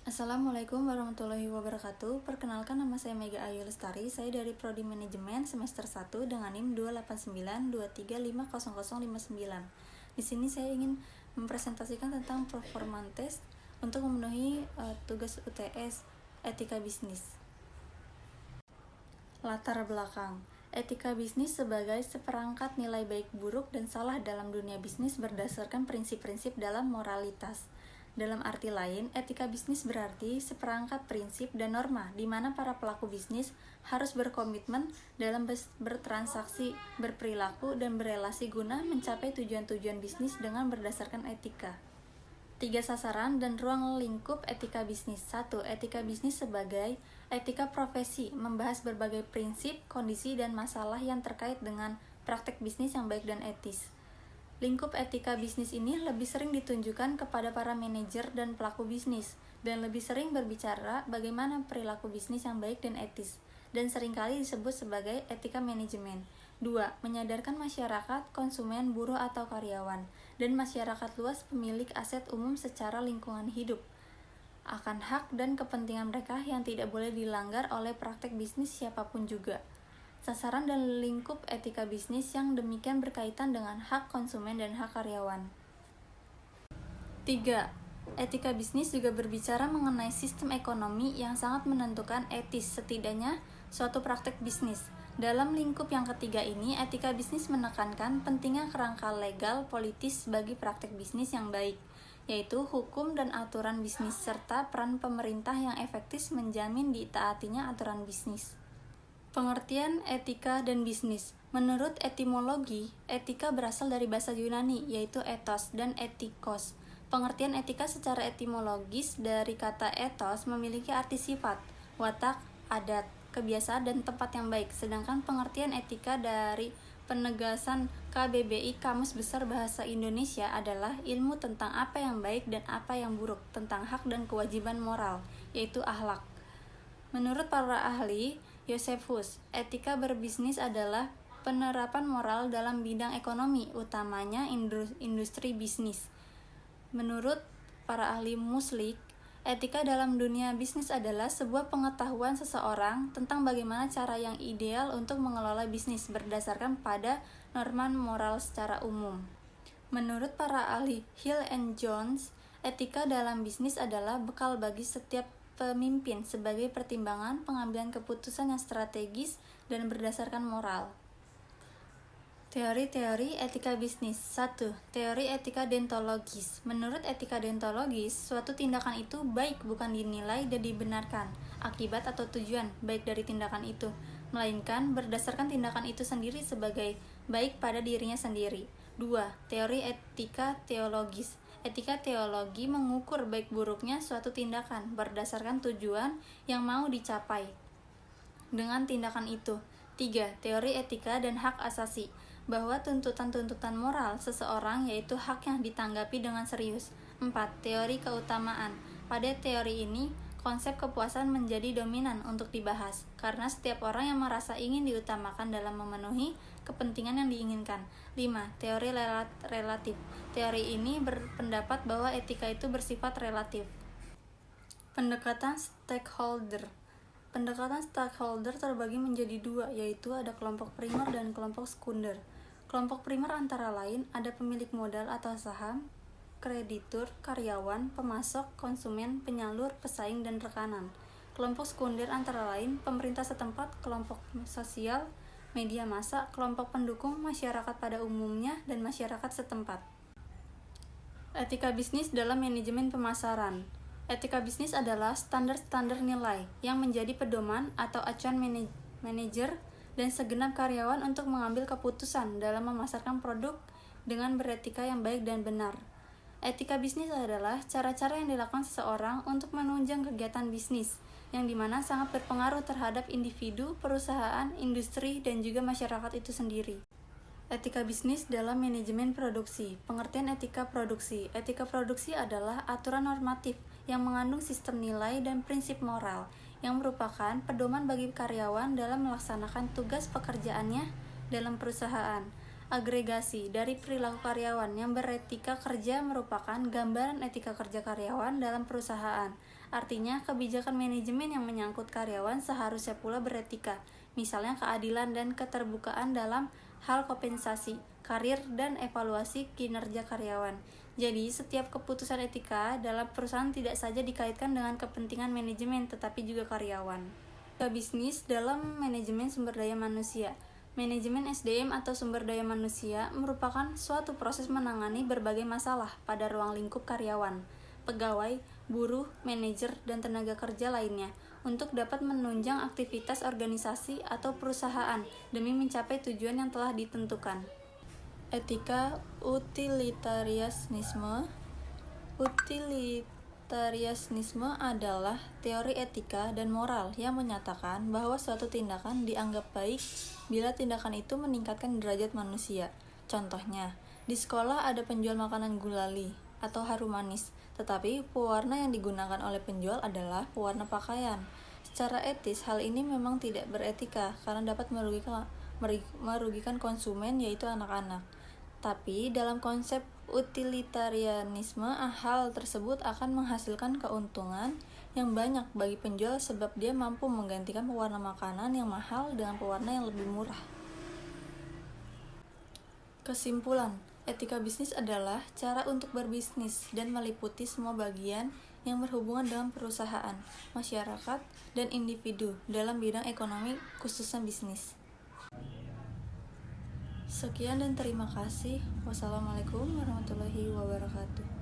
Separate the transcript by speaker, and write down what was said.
Speaker 1: Assalamualaikum warahmatullahi wabarakatuh. Perkenalkan, nama saya Mega Ayu Lestari. Saya dari Prodi Manajemen semester 1 dengan NIM 28923500059. Di sini saya ingin mempresentasikan tentang performance test untuk memenuhi tugas UTS etika bisnis. Latar belakang. Etika bisnis sebagai seperangkat nilai baik, buruk, dan salah dalam dunia bisnis berdasarkan prinsip-prinsip dalam moralitas. Dalam arti lain, etika bisnis berarti seperangkat prinsip dan norma di mana para pelaku bisnis harus berkomitmen dalam bertransaksi, berperilaku, dan berelasi guna mencapai tujuan-tujuan bisnis dengan berdasarkan etika. 3 sasaran dan ruang lingkup etika bisnis. 1. Etika bisnis sebagai etika profesi, membahas berbagai prinsip, kondisi, dan masalah yang terkait dengan praktek bisnis yang baik dan etis. Lingkup etika bisnis ini lebih sering ditunjukkan kepada para manajer dan pelaku bisnis, dan lebih sering berbicara bagaimana perilaku bisnis yang baik dan etis, dan seringkali disebut sebagai etika manajemen. 2. Menyadarkan masyarakat, konsumen, buruh atau karyawan, dan masyarakat luas pemilik aset umum secara lingkungan hidup akan hak dan kepentingan mereka yang tidak boleh dilanggar oleh praktek bisnis siapapun juga. Sasaran dan lingkup etika bisnis yang demikian berkaitan dengan hak konsumen dan hak karyawan. 3. Etika bisnis juga berbicara mengenai sistem ekonomi yang sangat menentukan etis setidaknya suatu praktek bisnis. Dalam lingkup yang ketiga ini, etika bisnis menekankan pentingnya kerangka legal politis bagi praktek bisnis yang baik, yaitu hukum dan aturan bisnis serta peran pemerintah yang efektif menjamin ditaatinya aturan bisnis. Pengertian etika dan bisnis. Menurut etimologi, etika berasal dari bahasa Yunani, yaitu ethos dan etikos. Pengertian etika secara etimologis dari kata ethos memiliki arti sifat, watak, adat, kebiasaan, dan tempat yang baik. Sedangkan pengertian etika dari penegasan KBBI Kamus Besar Bahasa Indonesia adalah ilmu tentang apa yang baik dan apa yang buruk, tentang hak dan kewajiban moral, yaitu akhlak. Menurut para ahli, Josephus, etika berbisnis adalah penerapan moral dalam bidang ekonomi, utamanya industri bisnis. Menurut para ahli Muslik, etika dalam dunia bisnis adalah sebuah pengetahuan seseorang tentang bagaimana cara yang ideal untuk mengelola bisnis berdasarkan pada norma moral secara umum. Menurut para ahli Hill and Jones, etika dalam bisnis adalah bekal bagi setiap pemimpin sebagai pertimbangan pengambilan keputusan yang strategis dan berdasarkan moral. Teori-teori etika bisnis. 1. Teori etika deontologis. Menurut etika deontologis, suatu tindakan itu baik bukan dinilai dan dibenarkan akibat atau tujuan baik dari tindakan itu, melainkan berdasarkan tindakan itu sendiri sebagai baik pada dirinya sendiri. 2. Teori etika teologis. Etika teologi mengukur baik buruknya suatu tindakan berdasarkan tujuan yang mau dicapai dengan tindakan itu. 3. Teori etika dan hak asasi, bahwa tuntutan-tuntutan moral seseorang yaitu hak yang ditanggapi dengan serius. 4. Teori keutamaan. Pada teori ini, konsep kepuasan menjadi dominan untuk dibahas, karena setiap orang yang merasa ingin diutamakan dalam memenuhi kepentingan yang diinginkan. 5. Teori relatif. Teori ini berpendapat bahwa etika itu bersifat relatif. Pendekatan stakeholder. Pendekatan stakeholder terbagi menjadi 2, yaitu ada kelompok primer dan kelompok sekunder. Kelompok primer antara lain ada pemilik modal atau saham, kreditur, karyawan, pemasok, konsumen, penyalur, pesaing, dan rekanan. Kelompok sekunder antara lain pemerintah setempat, kelompok sosial, media massa, kelompok pendukung, masyarakat pada umumnya, dan masyarakat setempat. Etika bisnis dalam manajemen pemasaran. Etika bisnis adalah standar-standar nilai yang menjadi pedoman atau acuan manajer dan segenap karyawan untuk mengambil keputusan dalam memasarkan produk dengan beretika yang baik dan benar. Etika bisnis adalah cara-cara yang dilakukan seseorang untuk menunjang kegiatan bisnis, yang dimana sangat berpengaruh terhadap individu, perusahaan, industri, dan juga masyarakat itu sendiri. Etika bisnis dalam manajemen produksi. Pengertian etika produksi. Etika produksi adalah aturan normatif yang mengandung sistem nilai dan prinsip moral, yang merupakan pedoman bagi karyawan dalam melaksanakan tugas pekerjaannya dalam perusahaan. Agregasi dari perilaku karyawan yang beretika kerja merupakan gambaran etika kerja karyawan dalam perusahaan. Artinya, kebijakan manajemen yang menyangkut karyawan seharusnya pula beretika, misalnya keadilan dan keterbukaan dalam hal kompensasi, karir, dan evaluasi kinerja karyawan. Jadi, setiap keputusan etika dalam perusahaan tidak saja dikaitkan dengan kepentingan manajemen, tetapi juga karyawan. Etika bisnis dalam manajemen sumber daya manusia. Manajemen SDM atau sumber daya manusia merupakan suatu proses menangani berbagai masalah pada ruang lingkup karyawan, pegawai, buruh, manajer, dan tenaga kerja lainnya untuk dapat menunjang aktivitas organisasi atau perusahaan demi mencapai tujuan yang telah ditentukan. Etika utilitarianisme. Utilitarianisme adalah teori etika dan moral yang menyatakan bahwa suatu tindakan dianggap baik bila tindakan itu meningkatkan derajat manusia. Contohnya, di sekolah ada penjual makanan gulali atau harum manis, tetapi pewarna yang digunakan oleh penjual adalah pewarna pakaian. Secara etis, hal ini memang tidak beretika karena dapat merugikan konsumen, yaitu anak-anak. Tapi dalam konsep utilitarianisme, hal tersebut akan menghasilkan keuntungan yang banyak bagi penjual sebab dia mampu menggantikan pewarna makanan yang mahal dengan pewarna yang lebih murah. Kesimpulan, etika bisnis adalah cara untuk berbisnis dan meliputi semua bagian yang berhubungan dengan perusahaan, masyarakat, dan individu dalam bidang ekonomi, khususnya bisnis. Sekian dan terima kasih. Wassalamualaikum warahmatullahi wabarakatuh.